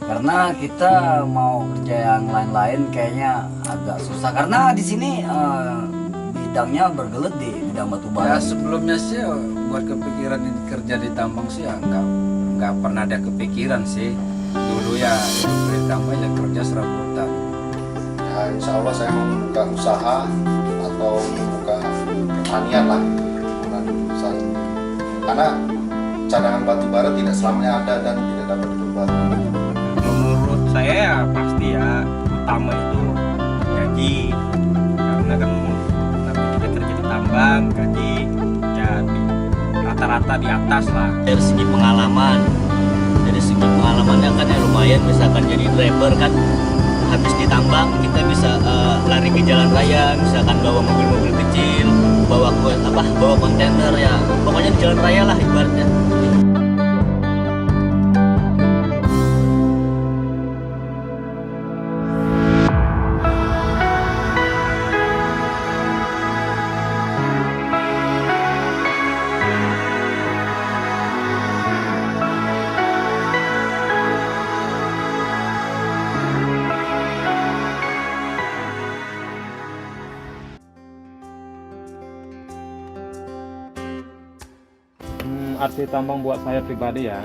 Karena kita mau kerja yang lain-lain kayaknya agak susah karena di sini bidangnya bergelut di bidang batu Ya bara. sebelumnya sih buat kepikiran kerja di tambang sih ya nggak pernah ada kepikiran sih. Dulu ya hidup di tambang ya kerja serabutan. Ya, insya Allah saya mau membuka usaha atau membuka pertanian lah bukan usaha. Karena cadangan batu bara tidak selamanya ada dan tidak dapat berubah. Menurut saya ya pasti ya utama itu gaji, karena kan namanya kita kerja di tambang, gaji ya rata-rata di atas lah. Dari segi pengalamannya kan ya lumayan. Misalkan jadi driver kan habis ditambang kita bisa lari ke jalan raya, misalkan bawa mobil-mobil kecil, bawa kontainer, ya pokoknya di jalan raya lah ibaratnya. Arti tambang buat saya pribadi ya,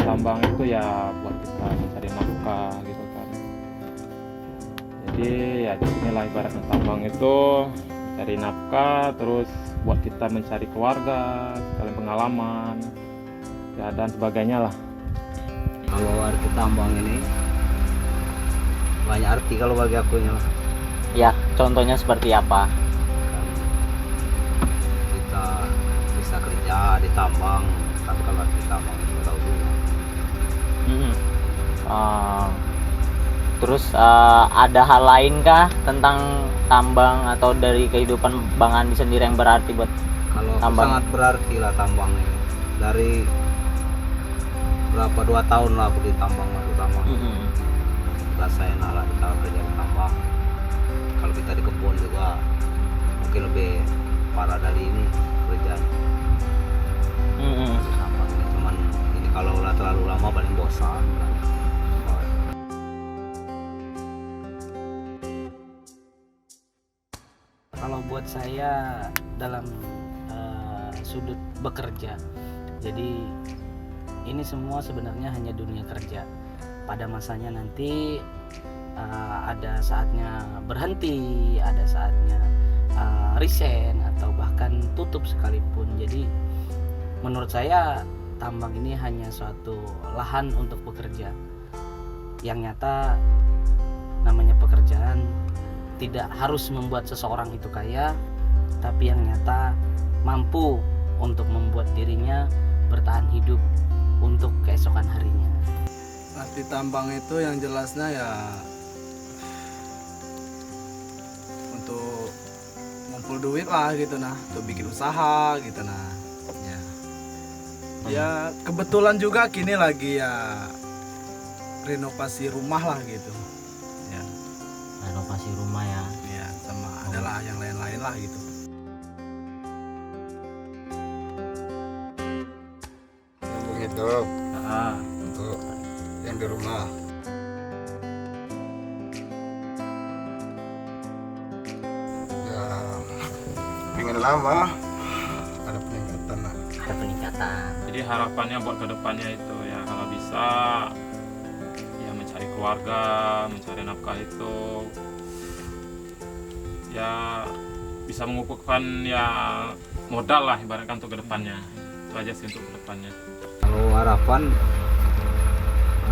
tambang itu ya buat kita mencari nafkah gitu kan. Jadi ya inilah ibaratnya tambang itu cari nafkah, terus buat kita mencari keluarga, sekalian pengalaman ya dan sebagainya lah. Kalau arti tambang ini banyak arti kalau bagi aku nya lah. Ya, contohnya seperti apa? Kita bisa kerja di tambang, tapi kalau arti tambang itu tahu dulu. Terus ada hal lain kah tentang tambang atau dari kehidupan Bang Andi sendiri yang berarti buat Kalau tambang? sangat berarti lah tambang ini. Dari berapa 2 tahun lah aku di tambang, masuk tambang. Rasain lah kita kerja di tambang. Kalau kita di kebun juga mungkin lebih parah dari ini kerjanya. Di tambang ini cuman ini kalau udah terlalu lama paling bosan. Kalau buat saya dalam sudut bekerja, jadi ini semua sebenarnya hanya dunia kerja. Pada masanya nanti ada saatnya berhenti, ada saatnya resign atau bahkan tutup sekalipun. Jadi menurut saya tambang ini hanya suatu lahan untuk bekerja. Yang nyata namanya pekerjaan tidak harus membuat seseorang itu kaya, tapi yang nyata mampu untuk membuat dirinya bertahan hidup untuk keesokan harinya. Arti tambang itu yang jelasnya ya untuk ngumpul duit lah gitu nah, untuk bikin usaha gitu nah. Ya kebetulan juga kini lagi ya renovasi rumah lah gitu. Ya, Renovasi rumah ya. ya sama adalah yang lain-lain lah gitu. Nyambung hidup untuk yang di rumah. Ya, pengen lama ada peningkatan lah. Ada peningkatan. Jadi harapannya buat kedepannya itu ya kalau bisa ya mencari keluarga, mencari nafkah itu ya bisa mengukuhkan ya modal lah ibaratkan untuk kedepannya. Itu aja sih untuk kedepannya. Kalau harapan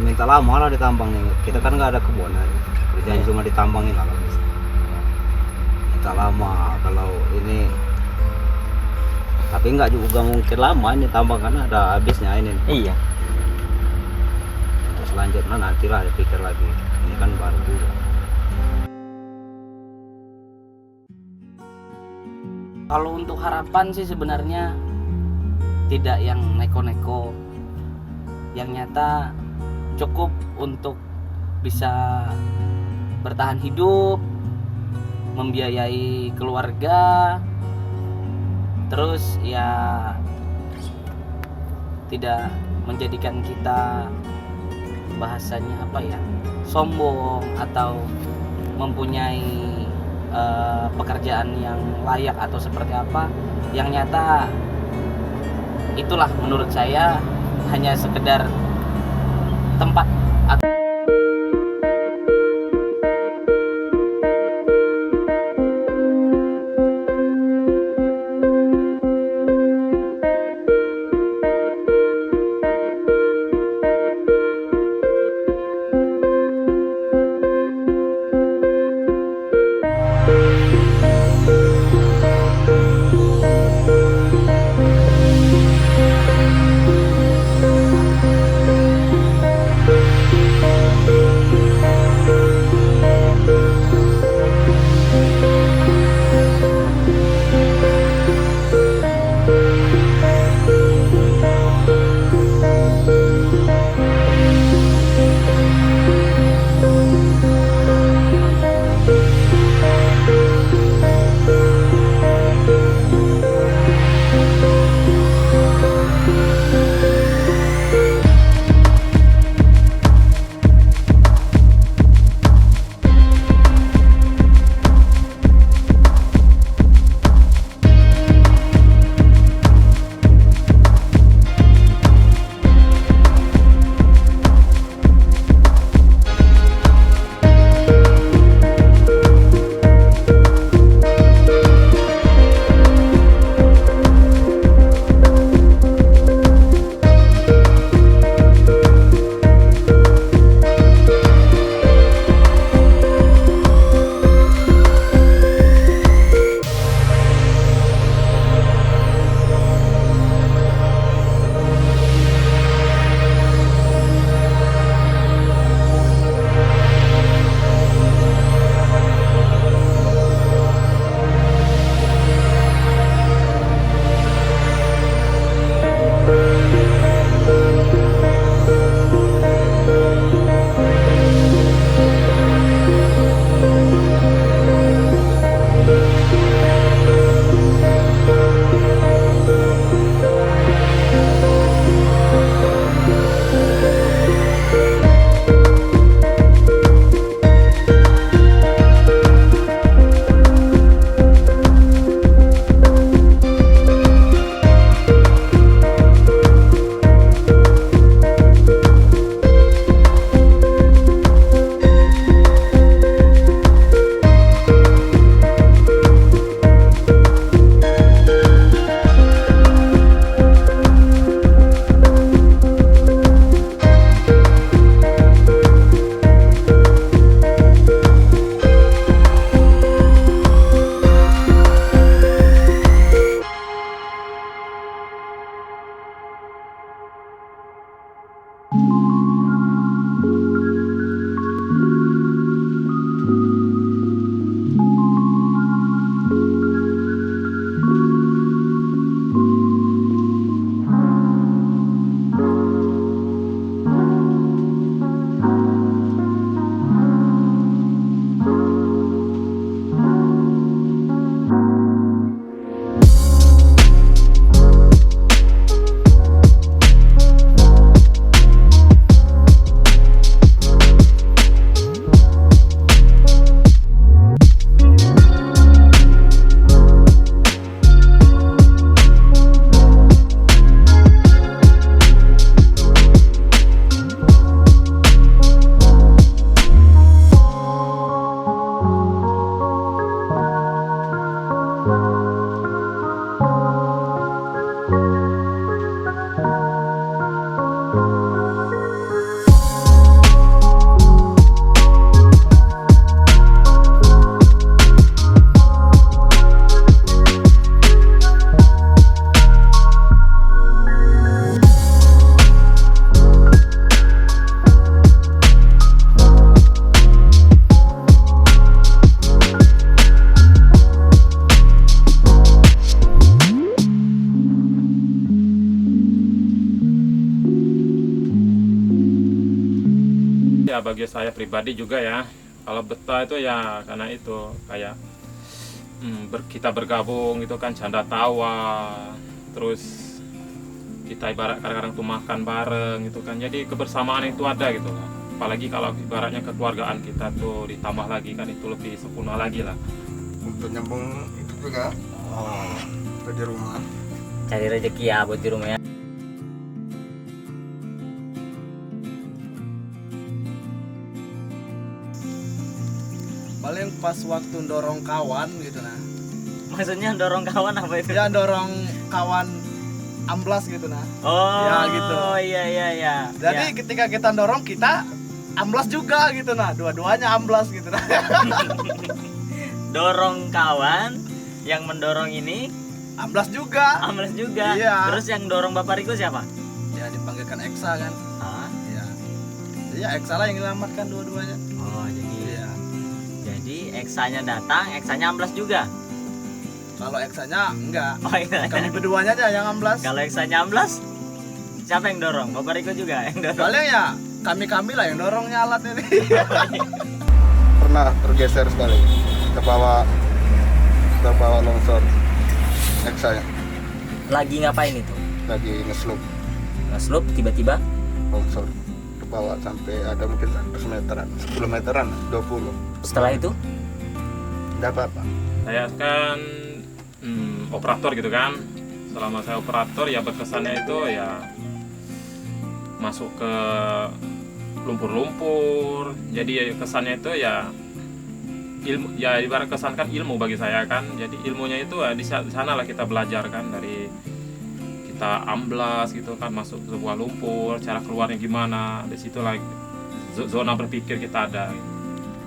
minta lama lah di tambang nih. Kita kan nggak ada kebun ya. Kerjanya cuma ditambangin lah. Minta lama kalau ini. Tapi nggak juga mungkin lama ini tambang karena ada habisnya ini. Iya. Terus selanjutnya nantilah dipikir lagi. Ini kan baru juga. Kalau untuk harapan sih sebenarnya tidak yang neko-neko. Yang nyata cukup untuk bisa bertahan hidup, membiayai keluarga, terus ya tidak menjadikan kita bahasanya apa ya, sombong atau mempunyai pekerjaan yang layak atau seperti apa. Yang nyata itulah menurut saya hanya sekedar tempat. bagi saya pribadi juga ya, kalau betah itu ya karena itu kayak kita bergabung itu kan canda tawa, terus kita ibarat kadang-kadang tuh makan bareng gitu kan, jadi kebersamaan itu ada gitu kan. Apalagi kalau ibaratnya kekeluargaan kita tuh ditambah lagi kan, itu lebih sempurna lagi lah. Untuk nyambung itu juga di rumah. Cari rezeki ya buat di rumah ya. Paling pas waktu dorong kawan gitu nah. Maksudnya dorong kawan apa itu? Ya dorong kawan amblas gitu nah. Oh, Ya, gitu. Iya. Jadi ketika kita dorong, kita amblas juga gitu nah. Dua-duanya amblas gitu nah. Dorong kawan, yang mendorong ini Amblas juga. amblas juga. Iya. Terus yang dorong Bapak Riko siapa? Ya dipanggilkan Eksa kan. Ah, Iya. Iya Eksa lah yang menyelamatkan dua-duanya. oh Iya. jadi eksanya datang, eksanya amblas juga. Kalau Eksanya enggak. Oh iya. Kami berduanya aja yang amblas. Kalau eksanya amblas, siapa yang dorong? Bapak Riko juga yang dorong. Paling ya kami lah yang dorongnya alat ini. Pernah tergeser sekali ke bawah longsor. Eksanya Lagi ngapain itu? lagi ngeslup Ngeslup tiba-tiba. longsor ke bawah sampai ada mungkin 100 meteran, 10 meteran, 20. Setelah itu Enggak apa-apa. Saya kan operator gitu kan. Selama saya operator ya berkesannya itu ya masuk ke lumpur-lumpur. Jadi ya kesannya itu ya ilmu, ya ibarat kesan kan ilmu bagi saya kan. Jadi ilmunya itu ya di sana lah kita belajar kan, dari kita amblas gitu kan, masuk ke sebuah lumpur, cara keluarnya gimana, di situ lagi zona berpikir kita ada.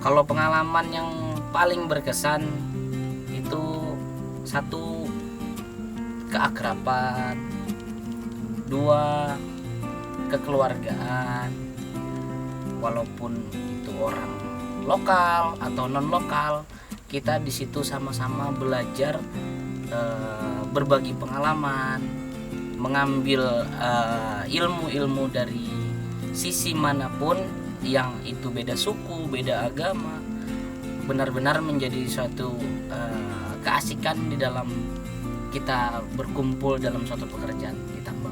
Kalau pengalaman yang paling berkesan itu satu, keakraban, dua, kekeluargaan. Walaupun itu orang lokal atau non lokal, kita di situ sama-sama belajar, berbagi pengalaman, mengambil ilmu-ilmu dari sisi manapun, yang itu beda suku, beda agama. Benar-benar menjadi suatu keasikan di dalam kita berkumpul dalam suatu pekerjaan di tambang.